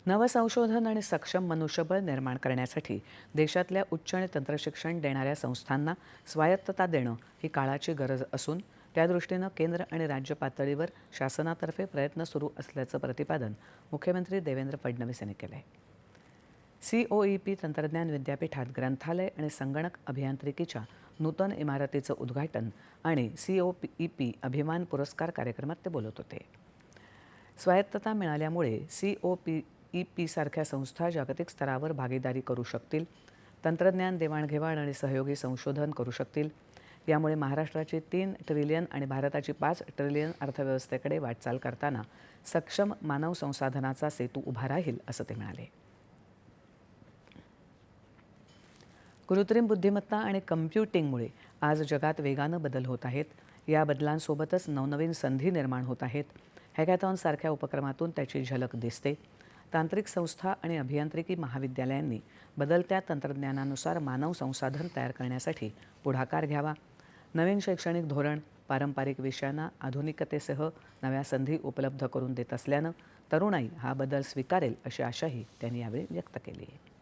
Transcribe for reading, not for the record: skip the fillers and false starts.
नवसंशोधन आणि सक्षम मनुष्यबळ निर्माण करण्यासाठी देशातल्या उच्च आणि तंत्रशिक्षण देणाऱ्या संस्थांना स्वायत्तता देणं ही काळाची गरज असून त्यादृष्टीनं केंद्र आणि राज्य पातळीवर शासनातर्फे प्रयत्न सुरू असल्याचं प्रतिपादन मुख्यमंत्री देवेंद्र फडणवीस यांनी केलं आहे. COEP तंत्रज्ञान विद्यापीठात ग्रंथालय आणि संगणक अभियांत्रिकीच्या नूतन इमारतीचं उद्घाटन आणि COEP अभिमान पुरस्कार कार्यक्रमात ते बोलत होते. स्वायत्तता मिळाल्यामुळे COEP सारख्या संस्था जागतिक स्तरावर भागीदारी करू शकतील, तंत्रज्ञान देवाणघेवाण आणि सहयोगी संशोधन करू शकतील. यामुळे महाराष्ट्राची 3 ट्रिलियन आणि भारताची 5 ट्रिलियन अर्थव्यवस्थेकडे वाटचाल करताना सक्षम मानव संसाधनाचा सेतू उभा राहील, असं ते म्हणाले. कृत्रिम बुद्धिमत्ता आणि कम्प्युटिंगमुळे आज जगात वेगानं बदल होत आहेत. या बदलांसोबतच नवनवीन संधी निर्माण होत आहेत. हॅकॅथॉनसारख्या उपक्रमातून त्याची झलक दिसते. तांत्रिक संस्था आणि अभियांत्रिकी महाविद्यालयांनी बदलत्या तंत्रज्ञानानुसार मानव संसाधन तयार करण्यासाठी पुढाकार घ्यावा. नवीन शैक्षणिक धोरण पारंपरिक विषयांना आधुनिकतेसह नव्या संधी उपलब्ध करून देत असल्यानं तरुणाई हा बदल स्वीकारेल अशी आशाही त्यांनी यावेळी व्यक्त केली आहे.